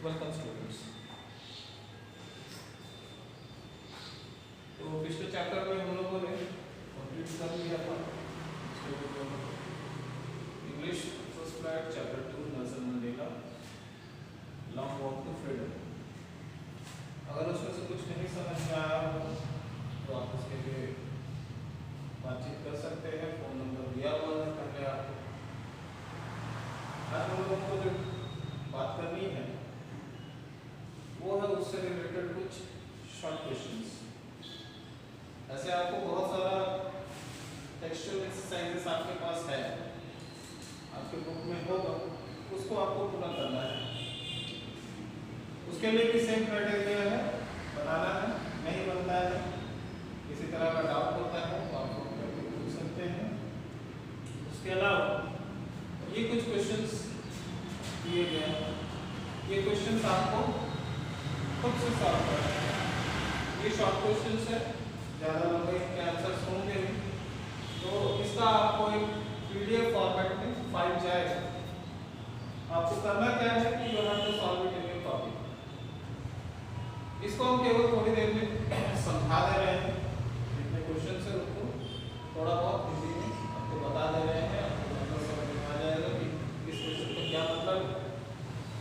Welcome students. तो पिछले chapter में हम लोगों ने कंप्लीट कर लिया था English first flight chapter 2 Nelson Mandela long walk to freedom. अगर उसमें से कुछ नहीं समझ में आया हो तो आप उसके लिए बातचीत कर सकते हैं। फोन नंबर दिया हुआ है पहले आपको। आज हम लोगों को जो बात करनी है वो है उससे रिलेटेड कुछ शॉर्ट क्वेश्चंस। ऐसे आपको बहुत सारा टेक्सचुअल एक्सरसाइजेस आपके पास है, आपके बुक में होगा, उसको आपको पूरा करना है। उसके लिए भी सेम क्राइटेरिया है, बनाना है, नहीं बनता है, किसी तरह का डाउट होता है तो आप फोन करके पूछ सकते हैं। उसके अलावा ये कुछ क्वेश्चंस दिए गए हैं, ये क्वेश्चंस आपको खुद से सॉल्व करना है। ये शॉर्ट क्वेश्चंस है, ज़्यादा लंबे के आंसर्स होंगे नहीं, तो इसका आपको एक पीडीएफ फॉर्मेट में फाइल जाएगा। आपको करना क्या है कि you have to solve it in your copy. इसको हम केवल थोड़ी देर में समझा दे रहे हैं, जितने क्वेश्चन है उसको थोड़ा बहुत हिंदी में आपको बता दे रहे हैं, आपको मतलब समझ में आ जाएगा कि इस क्वेश्चन का क्या मतलब है।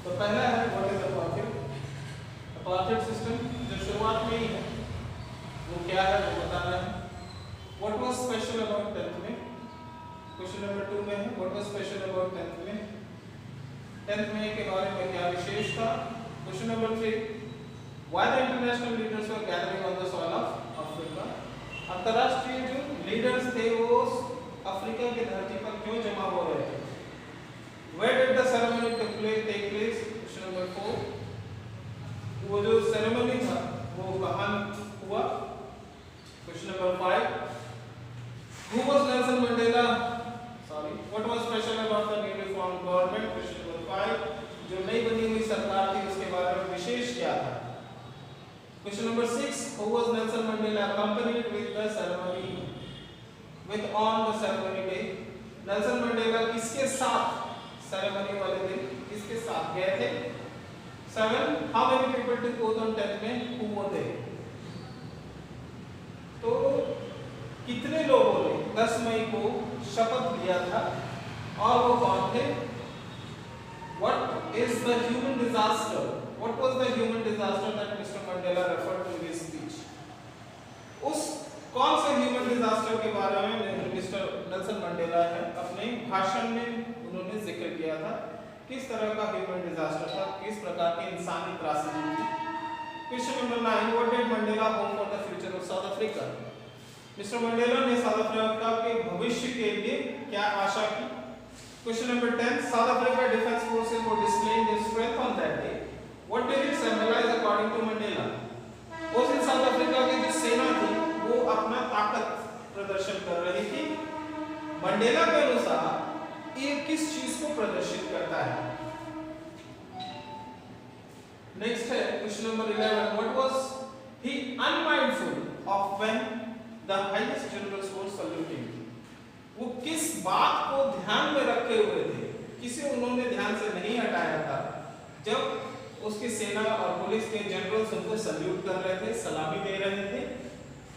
तो पहला है what is a apartheid system, जो शुरुआत में ही है वो क्या है वो बताना है। What was special about 10th में, क्वेश्चन नंबर 2 में है what was special about 10th में, 10th में के बारे में क्या विशेष था। Question number 3 why the international leaders were gathering on the soil of Africa, अंतरराष्ट्रीय जो लीडर्स थे वो अफ्रीका की धरती पर क्यों जमा हो रहे थे। Where did the ceremony take place, question number 4 वो जो सेरेमनी था वो कहाँ हुआ। Question number 5 who was Nelson Mandela, what was special about the newly formed government, question number 5 जो नई बनी हुई सरकार थी उसके बारे में विशेष क्या था। Question number 6 who was Nelson Mandela accompanied with the ceremony with on the ceremony day, Nelson Mandela किसके साथ सेरेमनी वाले दिन किसके साथ गए थे। 7 how many people took oath on 10th में, who were they, तो कितने लोगों ने 10 मई को शपथ लिया था और वो कौन थे। What is the human disaster, what was the human disaster that Mr. Mandela referred to in his speech, उस कौन से ह्यूमन डिजास्टर के बारे में मिस्टर नेल्सन मंडेला ने अपने भाषण में उन्होंने जिक्र किया था, किस तरह का ह्यूमन डिजास्टर था, किस प्रकार की इंसानी त्रासदी थी। Question number 9 what did Mandela hope for the future of South Africa, mister Mandela ने साउथ अफ्रीका के भविष्य के लिए क्या आशा की। Question number 10 South Africa defence forces were displaying their strength on that day, what did it symbolise according to Mandela, उस दिन साउथ अफ्रीका की जो सेना थी वो अपना ताकत प्रदर्शन कर रही थी। मंडेला के अनुसार ये किस चीज को प्रदर्शित करता है। नेक्स्ट है question number 11 what was he unmindful of when the highest generals were saluting, वो किस बात को ध्यान में रखे हुए थे, किसे उन्होंने ध्यान से नहीं हटाया था जब उसकी सेना और पुलिस के जनरल्स उनको सैल्यूट कर रहे थे, सलामी दे रहे थे।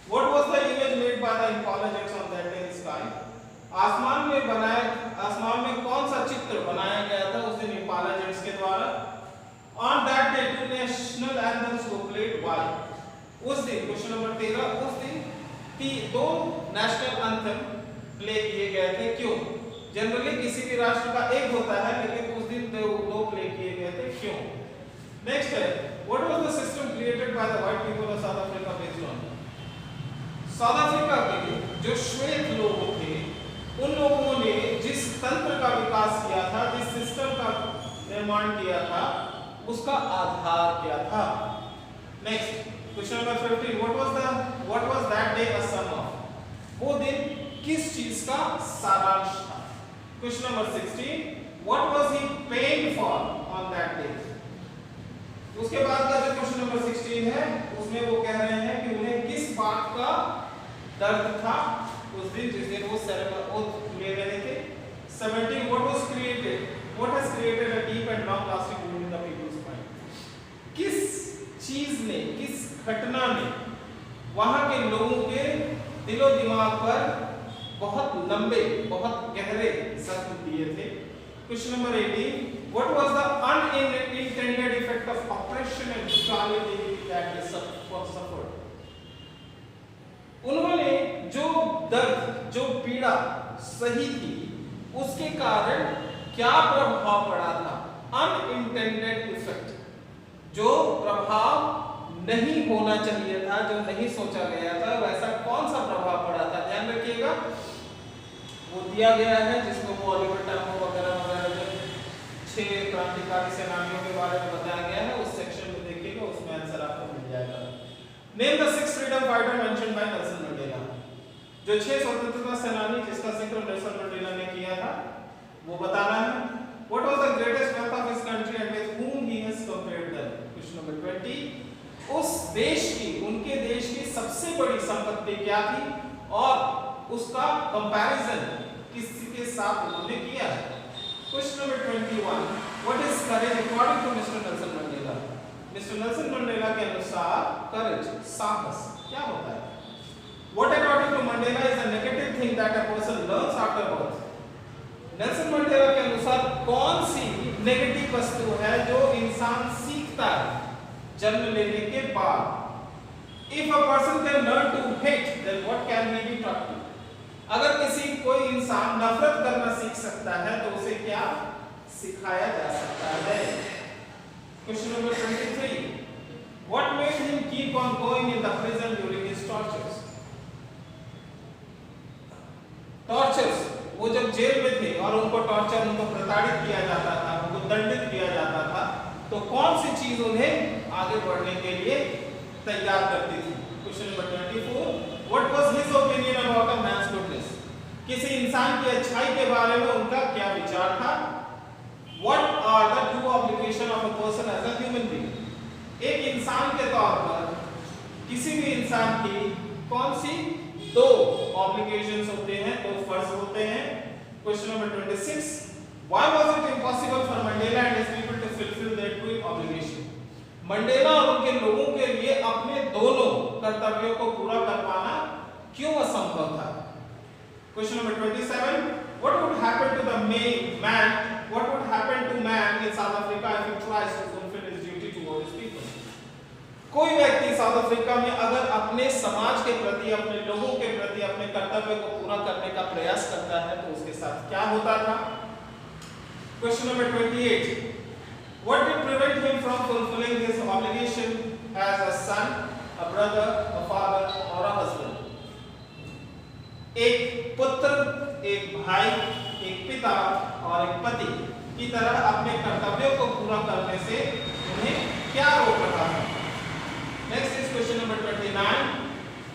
What was the image made by the Impala jets on that day in sky, आसमान में कौन सा चित्र बनाया गया था उस दिन इम्पाला जेट्स के द्वारा। On that day two national anthems were played why, उस दिन क्वेश्चन नंबर 13 उस दिन दो नेशनल एंथम प्ले किए गए थे, क्यों। जनरली किसी भी राष्ट्र का एक होता है लेकिन उस दिन दो प्ले किए गए थे, क्यों। नेक्स्ट है what was the system created by the white people of South Africa based on, south Africa के जो श्वेत लोग थे उन लोगों ने जिस तंत्र का विकास किया था, जिस सिस्टम का निर्माण किया था, उसका आधार क्या था। Next question number 15 what was that day a sum of, वो दिन किस चीज का सारांश था। Question number 16 what was he paying for on that day, उसके बाद का जो क्वेश्चन नंबर 16 है उसमें वो कह रहे हैं कि उन्हें किस बात का दर्द था उस दिन जिस दिन वो ओथ ले रहे थे। 17 what has created a deep and long lasting wound in the people's mind, दिमाग पर बहुत लंबे, बहुत गहरे जख्म दिए थे। Question number 18, what was the unintended effect of oppression and brutality that they suffered? उन्होंने जो दर्द, जो पीड़ा सही थी, उसके कारण क्या प्रभाव पड़ा था? अनइंटेंडेड इफेक्ट, जो प्रभाव नहीं होना चाहिए था, जो नहीं सोचा गया था, वैसा कौन सा प्रभाव पड़ा था? ध्यान रखिएगा, वो दिया गया है जिसको वो ऑलिवर टैम्बो वगैरह वगैरह 6 क्रांतिकारी सेनानियों के बारे में बताया गया है, उस सेक्शन में देखिएगा, उसमें आंसर आपको मिल जाएगा। Name the 6 freedom fighter mentioned bye Nelson Mandela. जो 6 स्वतंत्रता सेनानी जिसका जिक्र नेल्सन मंडेला ने किया था, वो बताना है। What was the greatest wealth of his country and with whom he has compared them? Question number 20, उस देश की, उनके देश की सबसे बड़ी संपत्ति क्या थी और उसका कंपैरिजन किसके साथ उन्होंने किया है? Question number 21, what is courage according to Mr. Nelson Mandela? Mr. Nelson Mandela के अनुसार courage, साहस क्या होता है? What according to Mandela is a negative thing that a person learns after birth? Nelson Mandela के अनुसार कौन सी नेगेटिव वस्तु है जो इंसान सीखता है जन्म लेने के बाद? If a person can learn to hate, then what can he be taught to? अगर कोई इंसान नफरत करना सीख सकता है तो उसे क्या सिखाया जा सकता है? Question number 23, what made him keep on going in the prison during his tortures? Tortures, वो जब जेल में थे और उनको टॉर्चर, उनको प्रताड़ित किया जाता था, उनको दंडित किया जाता था, तो कौन सी चीज उन्हें आगे बढ़ने के लिए तैयार करती थी? Question number 24, what was his opinion about a man's goodness? किसी इंसान की अच्छाई के बारे में उनका क्या विचार था? What are the 2 obligation of a person as a human being? एक इंसान के तौर पर किसी भी इंसान की कौन सी 2 ऑब्लिगेशंस होते हैं, 2 फर्ज होते हैं? Question number 26, why was it impossible for Mandela and his people to fulfil their 2 obligation? Mandela और उनके लोगों के लिए अपने दोनों कर्तव्यों को पूरा कर पाना क्यों असंभव था? Question number 27, what would happen to the man, what would happen to man in South Africa if he tries to fulfil his duty towards his people? कोई व्यक्ति साउथ अफ्रीका में अगर अपने समाज के प्रति, अपने लोगों के प्रति अपने कर्तव्य को पूरा करने का प्रयास करता है तो उसके साथ क्या होता था? Question number 28, what did prevent him from fulfilling his obligation as a son, a brother, a father or a husband? एक पुत्र, एक भाई, एक पिता और एक पति की तरह अपने कर्तव्यों को पूरा करने से उन्हें क्या रोक रहा था? Next is question number 29.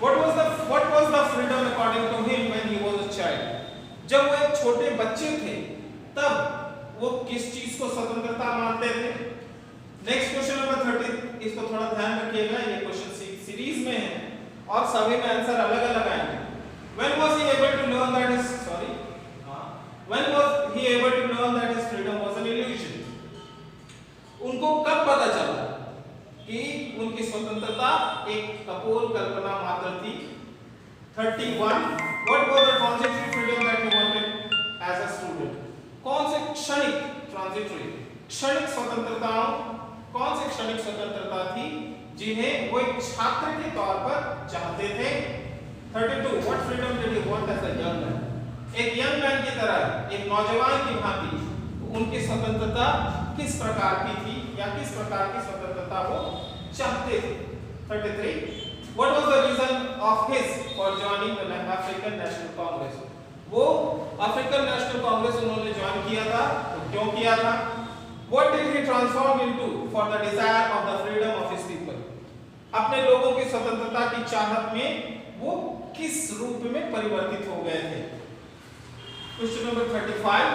What was the freedom according to him when he was a child? जब वो एक छोटे बच्चे थे तब वो किस चीज को स्वतंत्रता मानते थे? Next question number 30. इसको थोड़ा ध्यान रखिएगा, ये क्वेश्चन सीरीज में है और सभी में आंसर अलग-अलग आएंगे। When was he able to learn that his freedom was an illusion? उनको कब पता चला कि उनकी स्वतंत्रता एक कपोल कल्पना मात्र थी? 31, what was the transitory freedom that he wanted as a student? कौन से क्षणिक स्वतंत्रताओं, कौन से क्षणिक स्वतंत्रता थी जिन्हें वो एक छात्र के तौर पर चाहते थे? 32, what freedom did he want as a young man? एक यंग मैन की तरह, एक नौजवान की भांति उनकी स्वतंत्रता किस प्रकार की थी या किस प्रकार की स्वतंत्रता वो चाहते थे? 33, what was the reason of his for joining the African National Congress? वो अफ्रीकन नेशनल कांग्रेस उन्होंने ज्वाइन किया था, तो क्यों किया था? What did he transform into for the desire of the freedom of his people? अपने लोगों की स्वतंत्रता की चाहत में वो किस रूप में परिवर्तित हो गए थे? Question number 35,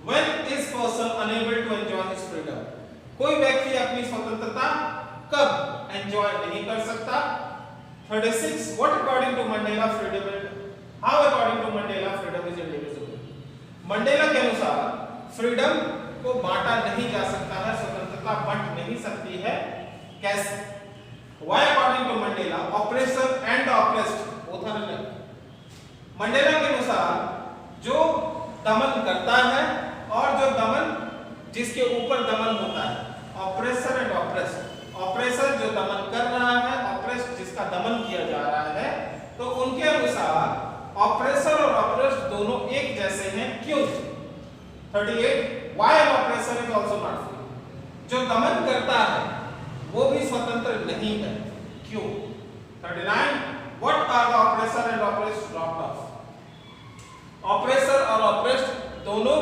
when is person unable to enjoy his freedom? कोई व्यक्ति अपनी स्वतंत्रता कब एंजॉय नहीं कर सकता? 36, what according to Mandela freedom, how according to Mandela freedom is indivisible? Mandela के अनुसार फ्रीडम को बांटा नहीं जा सकता है, स्वतंत्रता बंट नहीं सकती है, कैसे? Why according to Mandela oppressor and oppressed Mandela के अनुसार जो दमन करता है और जो दमन जिसके ऊपर दमन होता है, ऑपरेसर एंड ऑपरेस्ड, ऑपरेसर जो दमन कर रहा है, ऑपरेस्ड जिसका दमन किया जा रहा है, तो उनके अनुसार ऑपरेसर और ऑपरेस्ड दोनों एक जैसे हैं। क्यों? 38 why an oppressor is also not free, जो दमन करता है वो भी स्वतंत्र नहीं है। क्यों? 39 what are the oppressor and oppressed robbed of, oppressor और ऑपरेस्ड दोनों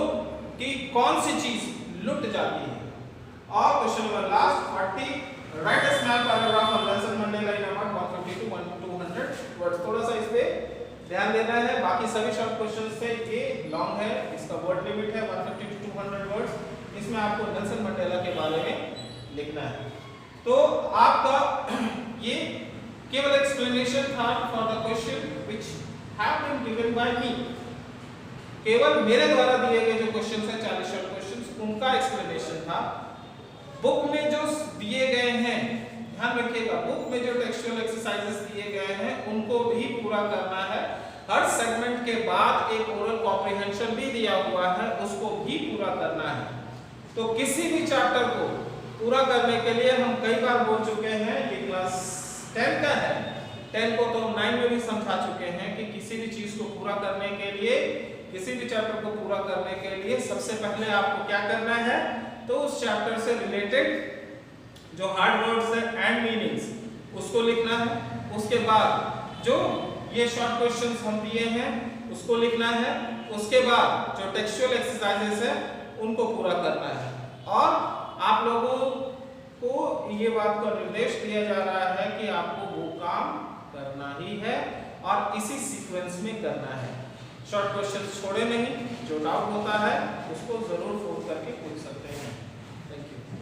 की कौन सी चीज लुट जाती है। और question number last 40 write a small paragraph on Nelson Mandela in about 150 to 200 words. थोड़ा सा इस पे ध्यान देना है, बाकी सभी शॉर्ट क्वेश्चंस थे, ये लॉन्ग है, इसका वर्ड लिमिट है 150 to 200 वर्ड्स, इसमें आपको नेल्सन मंडेला के बारे में लिखना है। तो आपका ये केवल एक्सप्लेनेशन था for the question which have been given by me, केवल मेरे द्वारा दिए गए जो क्वेश्चंस हैं 40 शॉर्ट क्वेश्चंस, उनका एक्सप्लेनेशन था। बुक में जो दिए गए हैं, ध्यान रखिएगा, बुक में जो टेक्सचुअल एक्सरसाइजेस दिए गए हैं उनको भी पूरा करना है। हर सेगमेंट के बाद एक ओरल कॉम्प्रिहेंशन भी दिया हुआ है, उसको भी पूरा करना है। तो किसी भी चैप्टर को पूरा करने के लिए हम कई बार बोल चुके हैं, ये क्लास 10 का है, 10 को तो 9 में भी समझा चुके हैं कि किसी भी चीज को पूरा करने के लिए, किसी भी चैप्टर को पूरा करने के लिए सबसे पहले आपको क्या करना है, तो उस चैप्टर से रिलेटेड जो हार्ड वर्ड्स है एंड मीनिंग्स उसको लिखना है। उसके बाद जो ये शॉर्ट क्वेश्चंस हम दिए हैं उसको लिखना है। उसके बाद जो टेक्सचुअल एक्सरसाइजेस है उनको पूरा करना है। और आप लोगों को ये बात का निर्देश दिया जा रहा है कि आपको वो काम करना ही है और इसी सीक्वेंस में करना है। शॉर्ट क्वेश्चन छोड़े नहीं, जो डाउट होता है उसको जरूर फोन करके पूछ सकते हैं। Thank you.